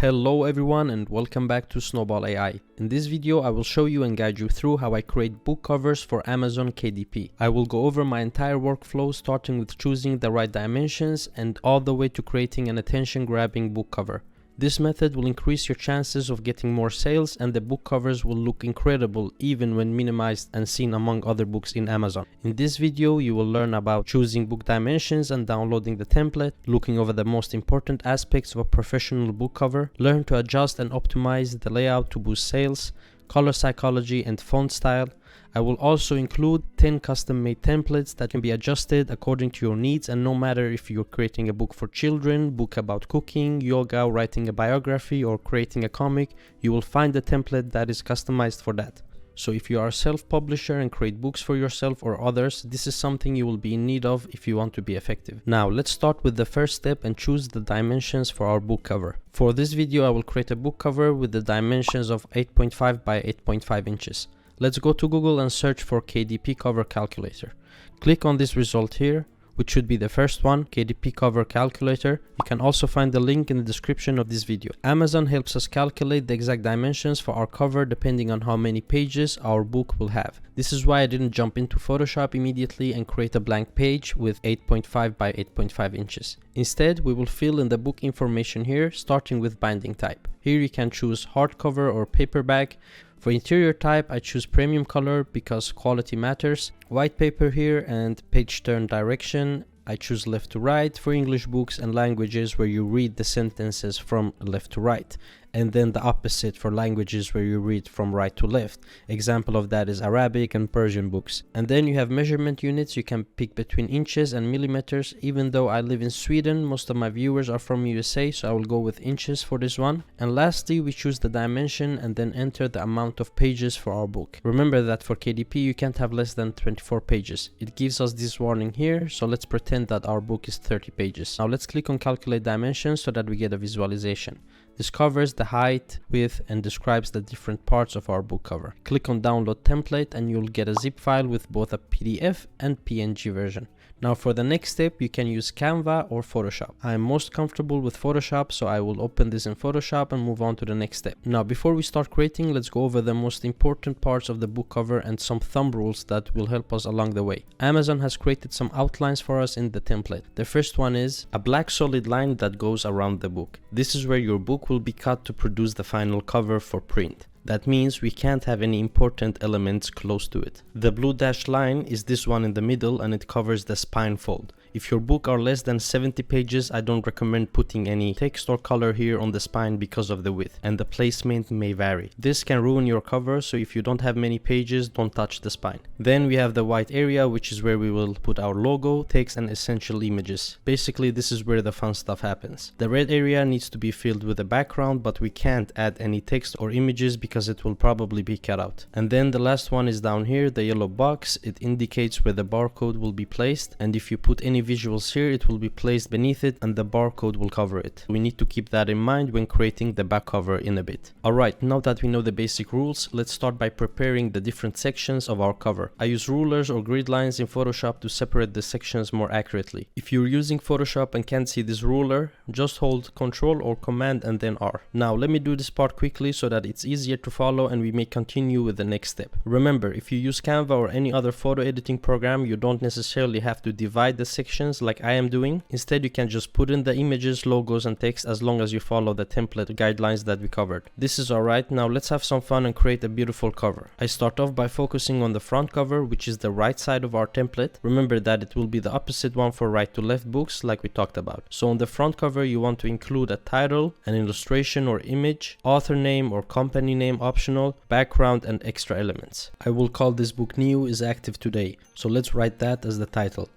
Hello everyone and welcome back to Snowball AI. In this video I will show you and guide you through how I create book covers for Amazon KDP. I will go over my entire workflow, starting with choosing the right dimensions and all the way to creating an attention grabbing book cover. This method will increase your chances of getting more sales, and the book covers will look incredible even when minimized and seen among other books in Amazon. In this video you will learn about choosing book dimensions and downloading the template, looking over the most important aspects of a professional book cover, learn to adjust and optimize the layout to boost sales, color psychology and font style. I will also include 10 custom-made templates that can be adjusted according to your needs, and no matter if you're creating a book for children, book about cooking, yoga, writing a biography, or creating a comic, you will find a template that is customized for that. So if you are a self-publisher and create books for yourself or others, this is something you will be in need of if you want to be effective. Now let's start with the first step and choose the dimensions for our book cover. For this video I will create a book cover with the dimensions of 8.5 by 8.5 inches. Let's go to Google and search for KDP Cover Calculator. Click on this result here, which should be the first one, KDP Cover Calculator. You can also find the link in the description of this video. Amazon helps us calculate the exact dimensions for our cover depending on how many pages our book will have. This is why I didn't jump into Photoshop immediately and create a blank page with 8.5 by 8.5 inches. Instead, we will fill in the book information here, starting with binding type. Here you can choose hardcover or paperback. For interior type, I choose premium color because quality matters. White paper here, and page turn direction, I choose left to right for English books and languages where you read the sentences from left to right, and then the opposite for languages where you read from right to left. Example of that is Arabic and Persian books. And then you have measurement units. You can pick between inches and millimeters. Even though I live in Sweden, most of my viewers are from USA, so I will go with inches for this one. And lastly, we choose the dimension and then enter the amount of pages for our book. Remember that for KDP you can't have less than 24 pages. It gives us this warning here, so let's pretend that our book is 30 pages. Now let's click on calculate dimensions so that we get a visualization. This covers the height, width, and describes the different parts of our book cover. Click on download template and you'll get a zip file with both a PDF and PNG version. Now for the next step, you can use Canva or Photoshop. I am most comfortable with Photoshop, so I will open this in Photoshop and move on to the next step. Now before we start creating, let's go over the most important parts of the book cover and some thumb rules that will help us along the way. Amazon has created some outlines for us in the template. The first one is a black solid line that goes around the book. This is where your book will be cut to produce the final cover for print. That means we can't have any important elements close to it. The blue dashed line is this one in the middle, and it covers the spine fold. If your book are less than 70 pages, I don't recommend putting any text or color here on the spine because of the width, and the placement may vary. This can ruin your cover, so if you don't have many pages, don't touch the spine. Then we have the white area, which is where we will put our logo, text, and essential images. Basically, this is where the fun stuff happens. The red area needs to be filled with a background, but we can't add any text or images because it will probably be cut out. And then the last one is down here, the yellow box. It indicates where the barcode will be placed, and if you put any visuals here, it will be placed beneath it and the barcode will cover it. We need to keep that in mind when creating the back cover in a bit. Alright, now that we know the basic rules, let's start by preparing the different sections of our cover. I use rulers or grid lines in Photoshop to separate the sections more accurately. If you're using Photoshop and can't see this ruler, just hold Ctrl or Command and then R. Now let me do this part quickly so that it's easier to follow and we may continue with the next step. Remember, if you use Canva or any other photo editing program, you don't necessarily have to divide the sections like I am doing. Instead, you can just put in the images, logos, and text as long as you follow the template guidelines that we covered. This is alright. Now let's have some fun and create a beautiful cover. I start off by focusing on the front cover, which is the right side of our template. Remember that it will be the opposite one for right to left books like we talked about. So on the front cover, you want to include a title, an illustration or image, author name or company name optional, background, and extra elements. I will call this book New is Active Today. So let's write that as the title.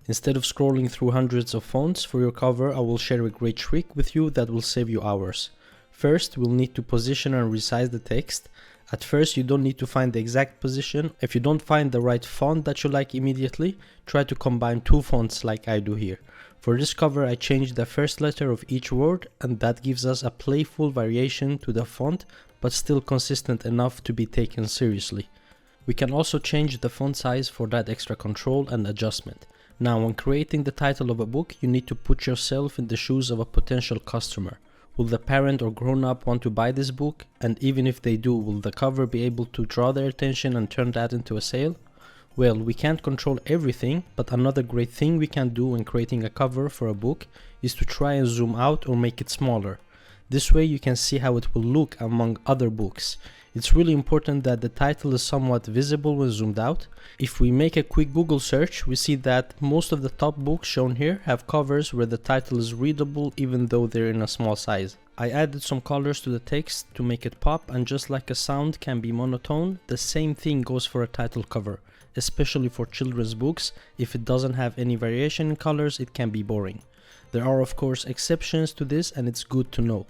Instead of scrolling through hundreds of fonts for your cover, I will share a great trick with you that will save you hours. First, we'll need to position and resize the text. At first, you don't need to find the exact position. If you don't find the right font that you like immediately, try to combine two fonts like I do here. For this cover, I changed the first letter of each word, and that gives us a playful variation to the font, but still consistent enough to be taken seriously. We can also change the font size for that extra control and adjustment. Now, when creating the title of a book, you need to put yourself in the shoes of a potential customer. Will the parent or grown-up want to buy this book? And even if they do, will the cover be able to draw their attention and turn that into a sale? Well, we can't control everything, but another great thing we can do when creating a cover for a book is to try and zoom out or make it smaller. This way you can see how it will look among other books. It's really important that the title is somewhat visible when zoomed out. If we make a quick Google search, we see that most of the top books shown here have covers where the title is readable even though they're in a small size. I added some colors to the text to make it pop, and just like a sound can be monotone, the same thing goes for a title cover. Especially for children's books, if it doesn't have any variation in colors, it can be boring. There are of course exceptions to this, and it's good to know.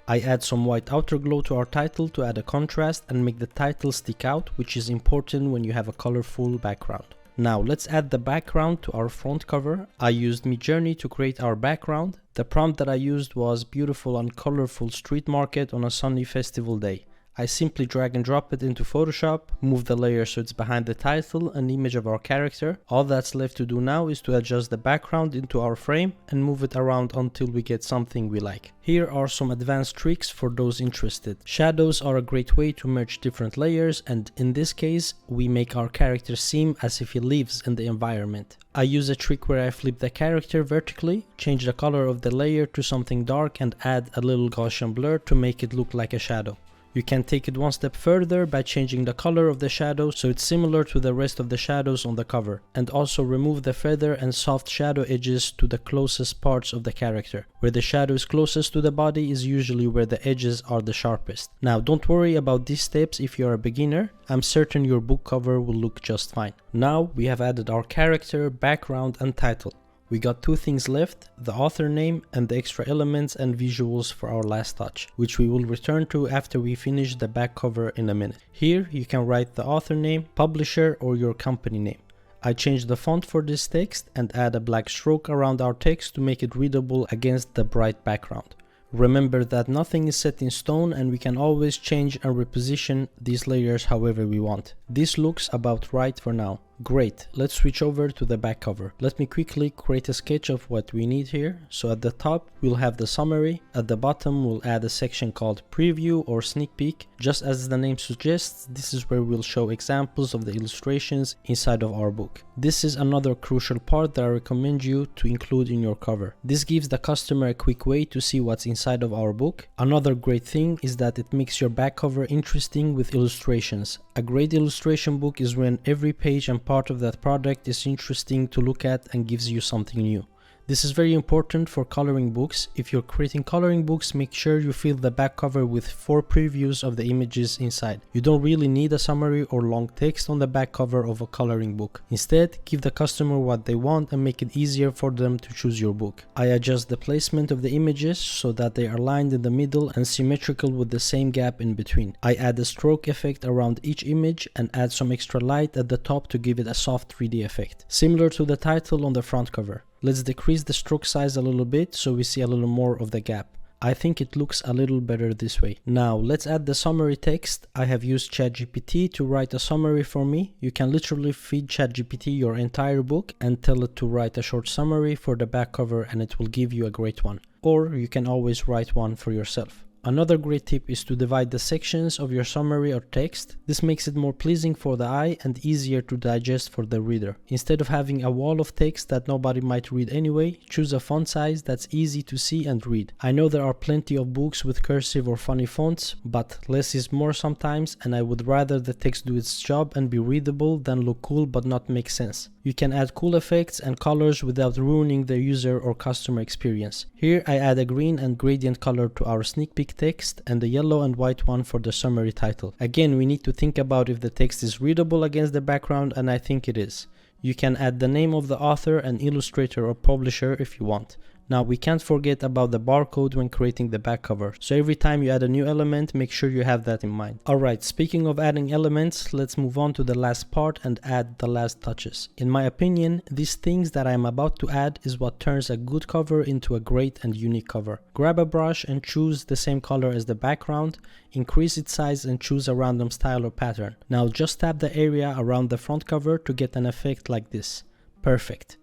I add some white outer glow to our title to add a contrast and make the title stick out, which is important when you have a colorful background. Now let's add the background to our front cover. I used Midjourney to create our background. The prompt that I used was beautiful and colorful street market on a sunny festival day. I simply drag and drop it into Photoshop, move the layer so it's behind the title, an image of our character. All that's left to do now is to adjust the background into our frame and move it around until we get something we like. Here are some advanced tricks for those interested. Shadows are a great way to merge different layers, and in this case, we make our character seem as if he lives in the environment. I use a trick where I flip the character vertically, change the color of the layer to something dark, and add a little Gaussian blur to make it look like a shadow. You can take it one step further by changing the color of the shadow so it's similar to the rest of the shadows on the cover, and also remove the feather and soft shadow edges to the closest parts of the character. Where the shadow is closest to the body is usually where the edges are the sharpest. Now don't worry about these steps if you're a beginner. I'm certain your book cover will look just fine. Now we have added our character, background and title. We got two things left, the author name and the extra elements and visuals for our last touch, which we will return to after we finish the back cover in a minute. Here you can write the author name, publisher or your company name. I changed the font for this text and add a black stroke around our text to make it readable against the bright background. Remember that nothing is set in stone and we can always change and reposition these layers however we want. This looks about right for now. Great, let's switch over to the back cover. Let me quickly create a sketch of what we need here. So at the top we'll have the summary, at the bottom we'll add a section called preview or sneak peek. Just as the name suggests, this is where we'll show examples of the illustrations inside of our book. This is another crucial part that I recommend you to include in your cover. This gives the customer a quick way to see what's inside of our book. Another great thing is that it makes your back cover interesting with illustrations. A great illustration book is when every page and part of that product is interesting to look at and gives you something new. This is very important for coloring books. If you're creating coloring books, make sure you fill the back cover with 4 previews of the images inside. You don't really need a summary or long text on the back cover of a coloring book. Instead, give the customer what they want and make it easier for them to choose your book. I adjust the placement of the images so that they are aligned in the middle and symmetrical with the same gap in between. I add a stroke effect around each image and add some extra light at the top to give it a soft 3D effect, similar to the title on the front cover. Let's decrease the stroke size a little bit so we see a little more of the gap. I think it looks a little better this way. Now let's add the summary text. I have used ChatGPT to write a summary for me. You can literally feed ChatGPT your entire book and tell it to write a short summary for the back cover and it will give you a great one. Or you can always write one for yourself. Another great tip is to divide the sections of your summary or text. This makes it more pleasing for the eye and easier to digest for the reader. Instead of having a wall of text that nobody might read anyway, choose a font size that's easy to see and read. I know there are plenty of books with cursive or funny fonts, but less is more sometimes, and I would rather the text do its job and be readable than look cool but not make sense. You can add cool effects and colors without ruining the user or customer experience. Here I add a green and gradient color to our sneak peek text and a yellow and white one for the summary title. Again, we need to think about if the text is readable against the background, and I think it is. You can add the name of the author and illustrator or publisher if you want. Now we can't forget about the barcode when creating the back cover, so every time you add a new element, make sure you have that in mind. Alright, speaking of adding elements, let's move on to the last part and add the last touches. In my opinion, these things that I am about to add is what turns a good cover into a great and unique cover. Grab a brush and choose the same color as the background, increase its size and choose a random style or pattern. Now just tap the area around the front cover to get an effect like this. Perfect.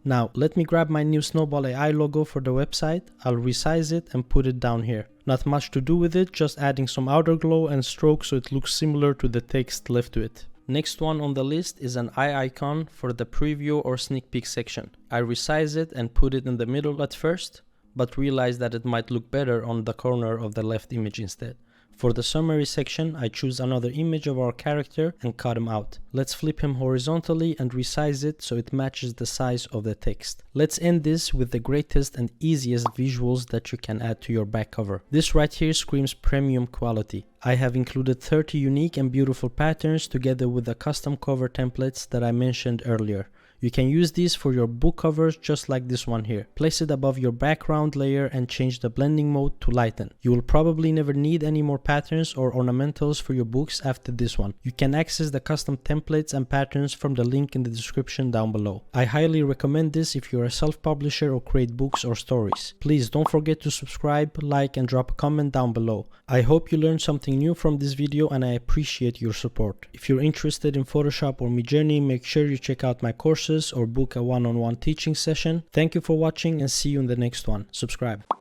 Now let me grab my new Snowball AI logo for the website. I'll resize it and put it down here. Not much to do with it, just adding some outer glow and stroke so it looks similar to the text left to it. Next one on the list is an eye icon for the preview or sneak peek section. I resize it and put it in the middle at first, but realized that it might look better on the corner of the left image instead. For the summary section, I choose another image of our character and cut him out. Let's flip him horizontally and resize it so it matches the size of the text. Let's end this with the greatest and easiest visuals that you can add to your back cover. This right here screams premium quality. I have included 30 unique and beautiful patterns together with the custom cover templates that I mentioned earlier. You can use these for your book covers just like this one here. Place it above your background layer and change the blending mode to lighten. You will probably never need any more patterns or ornamentals for your books after this one. You can access the custom templates and patterns from the link in the description down below. I highly recommend this if you're a self-publisher or create books or stories. Please don't forget to subscribe, like, and drop a comment down below. I hope you learned something new from this video and I appreciate your support. If you're interested in Photoshop or Midjourney, make sure you check out my courses or book a one-on-one teaching session. Thank you for watching and see you in the next one. Subscribe.